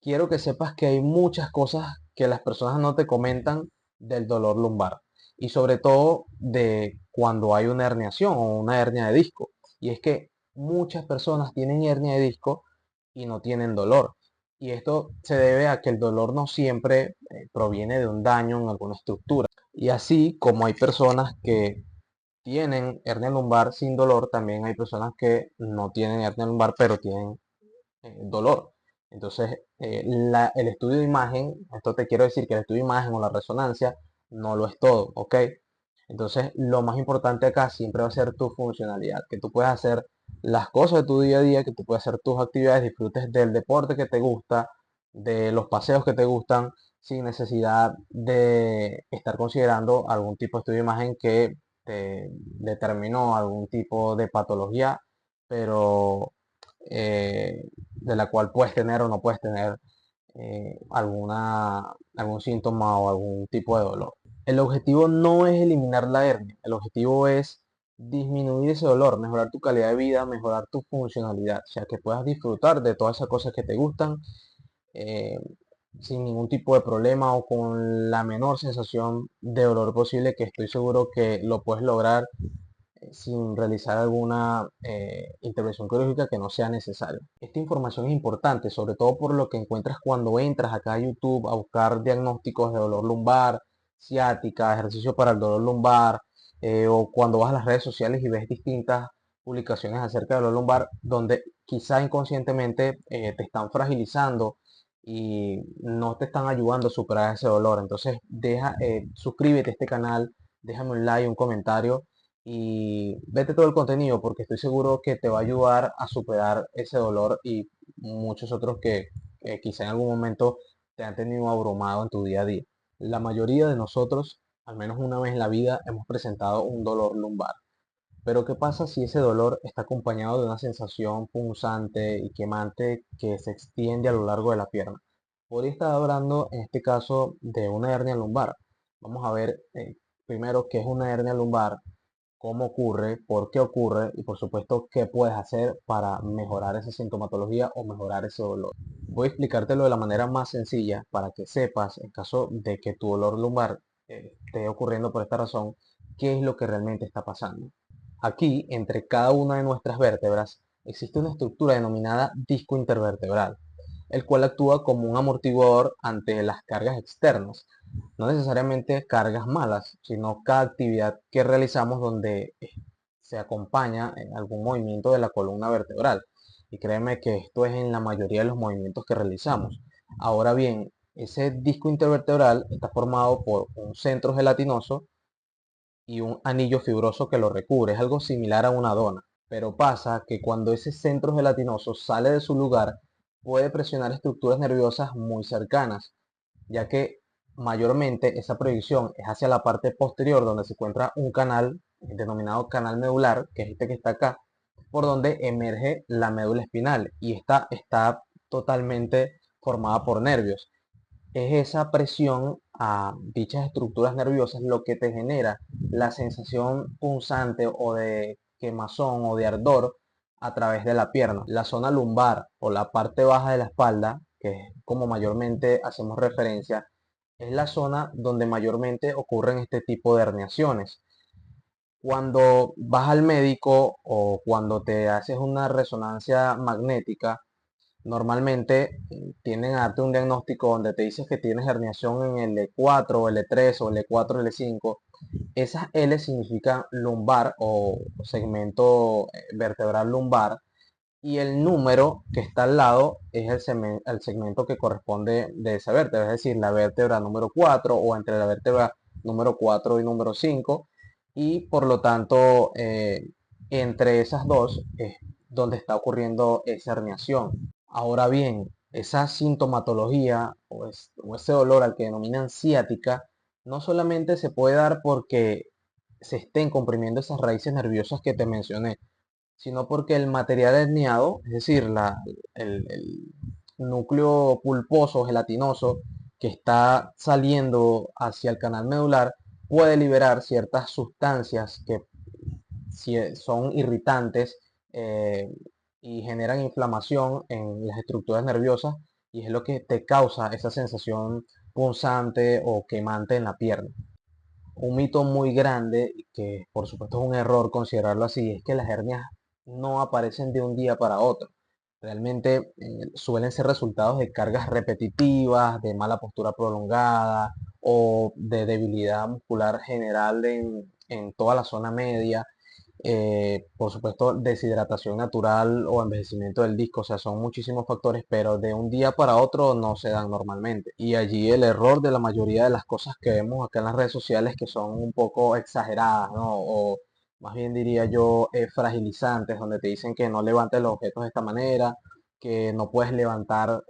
quiero que sepas que hay muchas cosas que las personas no te comentan del dolor lumbar y sobre todo de cuando hay una herniación o una hernia de disco. Y es que muchas personas tienen hernia de disco y no tienen dolor. Y esto se debe a que el dolor no siempre proviene de un daño en alguna estructura. Y así como hay personas que tienen hernia lumbar sin dolor, también hay personas que no tienen hernia lumbar pero tienen dolor. Entonces, el estudio de imagen, esto te quiero decir que el estudio de imagen o la resonancia no lo es todo, ¿ok? Entonces, lo más importante acá siempre va a ser tu funcionalidad, que tú puedas hacer las cosas de tu día a día, que tú puedas hacer tus actividades, disfrutes del deporte que te gusta, de los paseos que te gustan, sin necesidad de estar considerando algún tipo de estudio de imagen que te determinó algún tipo de patología, pero de la cual puedes tener o no puedes tener algún síntoma o algún tipo de dolor. El objetivo no es eliminar la hernia, el objetivo es disminuir ese dolor, mejorar tu calidad de vida, mejorar tu funcionalidad, o sea, que puedas disfrutar de todas esas cosas que te gustan eh, sin ningún tipo de problema o con la menor sensación de dolor posible, que estoy seguro que lo puedes lograr sin realizar alguna intervención quirúrgica que no sea necesaria. Esta información es importante, sobre todo por lo que encuentras cuando entras acá a YouTube a buscar diagnósticos de dolor lumbar, ciática, ejercicio para el dolor lumbar, o cuando vas a las redes sociales y ves distintas publicaciones acerca del dolor lumbar, donde quizá inconscientemente te están fragilizando y no te están ayudando a superar ese dolor. Entonces, suscríbete a este canal, déjame un like, un comentario y vete todo el contenido porque estoy seguro que te va a ayudar a superar ese dolor y muchos otros que quizá en algún momento te han tenido abrumado en tu día a día. La mayoría de nosotros, al menos una vez en la vida, hemos presentado un dolor lumbar. Pero ¿qué pasa si ese dolor está acompañado de una sensación punzante y quemante que se extiende a lo largo de la pierna? Podría estar hablando en este caso de una hernia lumbar. Vamos a ver primero qué es una hernia lumbar, cómo ocurre, por qué ocurre y por supuesto qué puedes hacer para mejorar esa sintomatología o mejorar ese dolor. Voy a explicártelo de la manera más sencilla para que sepas, en caso de que tu dolor lumbar esté ocurriendo por esta razón, qué es lo que realmente está pasando. Aquí, entre cada una de nuestras vértebras, existe una estructura denominada disco intervertebral, el cual actúa como un amortiguador ante las cargas externas, no necesariamente cargas malas, sino cada actividad que realizamos donde se acompaña en algún movimiento de la columna vertebral. Y créeme que esto es en la mayoría de los movimientos que realizamos. Ahora bien, ese disco intervertebral está formado por un centro gelatinoso y un anillo fibroso que lo recubre. Es algo similar a una dona. Pero pasa que cuando ese centro gelatinoso sale de su lugar, puede presionar estructuras nerviosas muy cercanas, ya que mayormente esa proyección es hacia la parte posterior donde se encuentra un canal denominado canal medular, que es este que está acá, por donde emerge la médula espinal y esta está totalmente formada por nervios. Es esa presión a dichas estructuras nerviosas lo que te genera la sensación punzante o de quemazón o de ardor a través de la pierna. La zona lumbar o la parte baja de la espalda, que es como mayormente hacemos referencia, es la zona donde mayormente ocurren este tipo de herniaciones. Cuando vas al médico o cuando te haces una resonancia magnética, normalmente tienden a darte un diagnóstico donde te dices que tienes herniación en el L4 o L3 o L4 L5. Esas L significan lumbar o segmento vertebral lumbar y el número que está al lado es el segmento que corresponde de esa vértebra, es decir, la vértebra número 4 o entre la vértebra número 4 y número 5 y por lo tanto entre esas dos es donde está ocurriendo esa herniación. Ahora bien, esa sintomatología o ese dolor al que denominan ciática no solamente se puede dar porque se estén comprimiendo esas raíces nerviosas que te mencioné, sino porque el material herniado, es decir, el núcleo pulposo gelatinoso que está saliendo hacia el canal medular, puede liberar ciertas sustancias que si son irritantes y generan inflamación en las estructuras nerviosas y es lo que te causa esa sensación punzante o quemante en la pierna. Un mito muy grande, y que por supuesto es un error considerarlo así, es que las hernias no aparecen de un día para otro. Realmente suelen ser resultados de cargas repetitivas, de mala postura prolongada o de debilidad muscular general en toda la zona media. Por supuesto, deshidratación natural o envejecimiento del disco, o sea, son muchísimos factores, pero de un día para otro no se dan normalmente. Y allí el error de la mayoría de las cosas que vemos acá en las redes sociales que son un poco exageradas, ¿no? O más bien diría yo, fragilizantes, donde te dicen que no levantes los objetos de esta manera, que no puedes levantar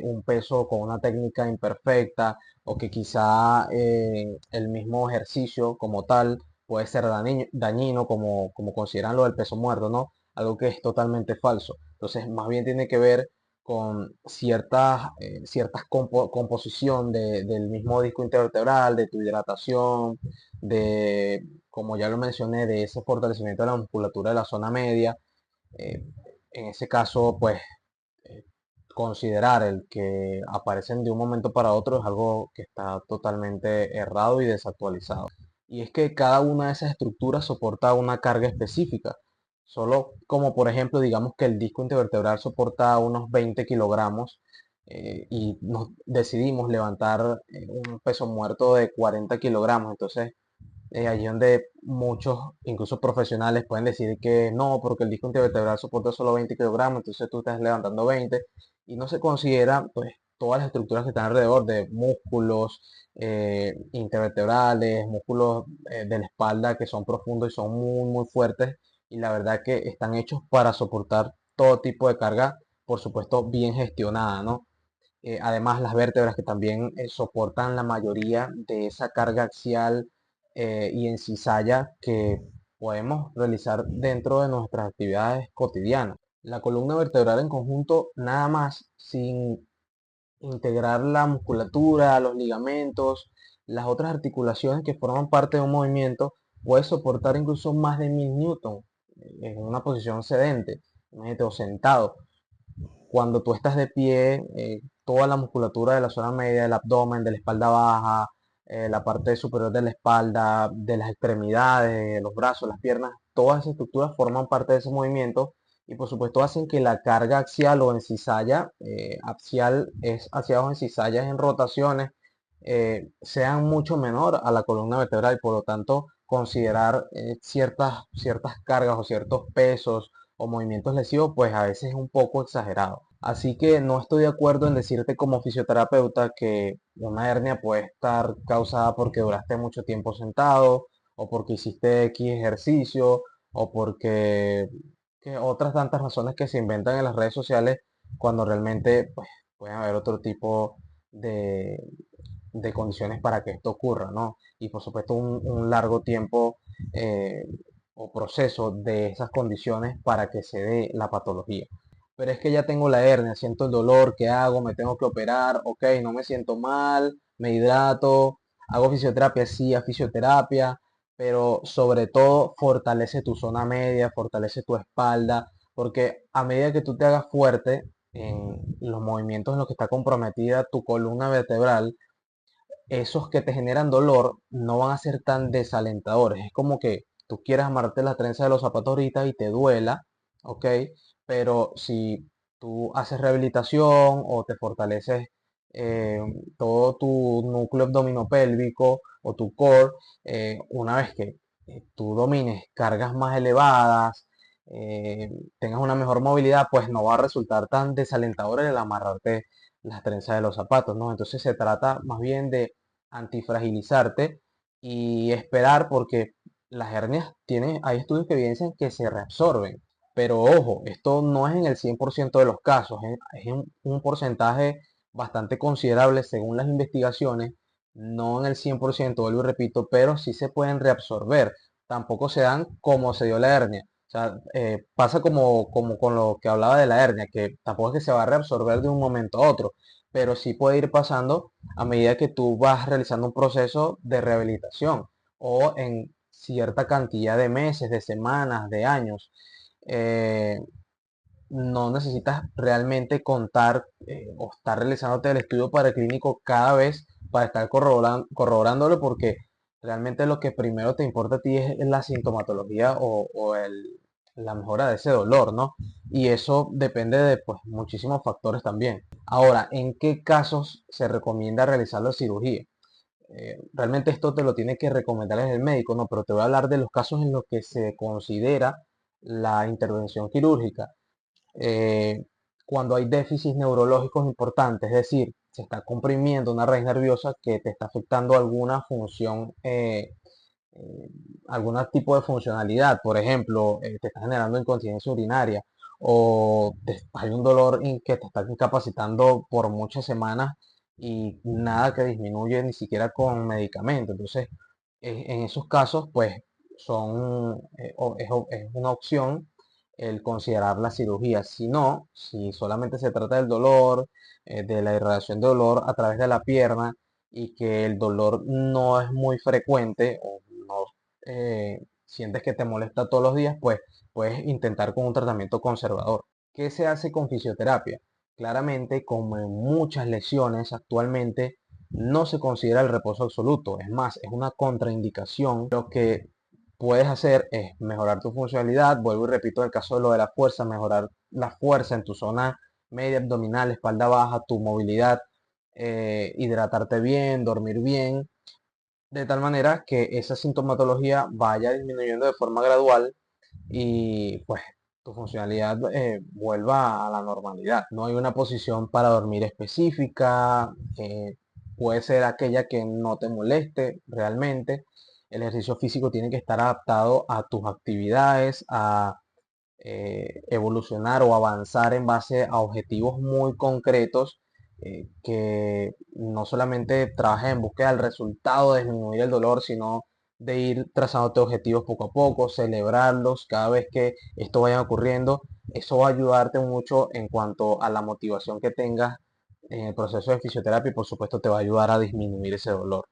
un peso con una técnica imperfecta, o que quizá el mismo ejercicio como tal puede ser dañino, como consideran lo del peso muerto, ¿no? Algo que es totalmente falso. Entonces, más bien tiene que ver con ciertas composición del mismo disco intervertebral, de tu hidratación, como ya lo mencioné, de ese fortalecimiento de la musculatura de la zona media. Eh, en ese caso, pues, eh, considerar el que aparecen de un momento para otro es algo que está totalmente errado y desactualizado. Y es que cada una de esas estructuras soporta una carga específica. Solo como por ejemplo, digamos que el disco intervertebral soporta unos 20 kilogramos y nos decidimos levantar un peso muerto de 40 kilogramos. Entonces, allí donde muchos, incluso profesionales, pueden decir que no, porque el disco intervertebral soporta solo 20 kilogramos, entonces tú estás levantando 20 y no se considera pues todas las estructuras que están alrededor de músculos intervertebrales, músculos de la espalda que son profundos y son muy fuertes y la verdad que están hechos para soportar todo tipo de carga, por supuesto bien gestionada, ¿no? Además, las vértebras que también soportan la mayoría de esa carga axial y en cizalla que podemos realizar dentro de nuestras actividades cotidianas. La columna vertebral en conjunto, nada más, sin integrar la musculatura, los ligamentos, las otras articulaciones que forman parte de un movimiento, puede soportar incluso más de 1000 newton en una posición sedente, imagínate, o sentado. Cuando tú estás de pie, toda la musculatura de la zona media del abdomen, de la espalda baja, la parte superior de la espalda, de las extremidades, los brazos, las piernas, todas esas estructuras forman parte de ese movimiento y por supuesto hacen que la carga axial o en cizalla, axial es hacia abajo en cizallas en rotaciones, sean mucho menor a la columna vertebral y por lo tanto considerar ciertas cargas o ciertos pesos o movimientos lesivos, pues a veces es un poco exagerado. Así que no estoy de acuerdo en decirte como fisioterapeuta que una hernia puede estar causada porque duraste mucho tiempo sentado o porque hiciste X ejercicio o porque otras tantas razones que se inventan en las redes sociales cuando realmente pues, pueden haber otro tipo de, de condiciones para que esto ocurra, ¿no? Y por supuesto un largo tiempo eh, o proceso de esas condiciones para que se dé la patología. Pero es que ya tengo la hernia, siento el dolor, ¿qué hago? Me tengo que operar, ok, no me siento mal, me hidrato, hago fisioterapia, sí, a fisioterapia, pero sobre todo fortalece tu zona media, fortalece tu espalda, porque a medida que tú te hagas fuerte en los movimientos en los que está comprometida tu columna vertebral, esos que te generan dolor no van a ser tan desalentadores. Es como que tú quieras amarrarte la trenza de los zapatos ahorita y te duela, ¿ok? Pero si tú haces rehabilitación o te fortaleces eh, todo tu núcleo abdominopélvico o tu core, una vez que tú domines cargas más elevadas, eh, tengas una mejor movilidad, pues no va a resultar tan desalentador el amarrarte las trenzas de los zapatos, ¿no? Entonces se trata más bien de antifragilizarte y esperar porque las hernias hay estudios que evidencian que se reabsorben. Pero ojo, esto no es en el 100% de los casos, es en un porcentaje bastante considerable según las investigaciones, no en el 100%, vuelvo y repito, pero sí se pueden reabsorber. Tampoco se dan como se dio la hernia. O sea, pasa como con lo que hablaba de la hernia, que tampoco es que se va a reabsorber de un momento a otro, pero sí puede ir pasando a medida que tú vas realizando un proceso de rehabilitación o en cierta cantidad de meses, de semanas, de años. Eh, no necesitas realmente contar o estar realizándote el estudio paraclínico cada vez para estar corroborándolo, porque realmente lo que primero te importa a ti es la sintomatología la mejora de ese dolor, ¿no? Y eso depende de pues, muchísimos factores también. Ahora, ¿en qué casos se recomienda realizar la cirugía? Realmente esto te lo tiene que recomendar el médico, ¿no? Pero te voy a hablar de los casos en los que se considera la intervención quirúrgica. eh, Cuando hay déficits neurológicos importantes, es decir, se está comprimiendo una raíz nerviosa que te está afectando alguna función, eh, algún tipo de funcionalidad. Por ejemplo, te está generando incontinencia urinaria o hay un dolor que te está incapacitando por muchas semanas y nada que disminuye ni siquiera con medicamento. Entonces, en esos casos, pues es una opción el considerar la cirugía. Si no, si solamente se trata del dolor, de la irradiación de dolor a través de la pierna y que el dolor no es muy frecuente o no sientes que te molesta todos los días, pues puedes intentar con un tratamiento conservador. ¿Qué se hace con fisioterapia? Claramente, como en muchas lesiones actualmente, no se considera el reposo absoluto. Es más, es una contraindicación. Lo que puedes hacer es mejorar tu funcionalidad. Vuelvo y repito, en el caso de lo de la fuerza, mejorar la fuerza en tu zona media abdominal, espalda baja, tu movilidad, hidratarte bien, dormir bien, de tal manera que esa sintomatología vaya disminuyendo de forma gradual y pues tu funcionalidad vuelva a la normalidad. No hay una posición para dormir específica, puede ser aquella que no te moleste realmente. El ejercicio físico tiene que estar adaptado a tus actividades, a evolucionar o avanzar en base a objetivos muy concretos, que no solamente trabajes en búsqueda del resultado de disminuir el dolor, sino de ir trazándote objetivos poco a poco, celebrarlos cada vez que esto vaya ocurriendo. Eso va a ayudarte mucho en cuanto a la motivación que tengas en el proceso de fisioterapia y por supuesto te va a ayudar a disminuir ese dolor.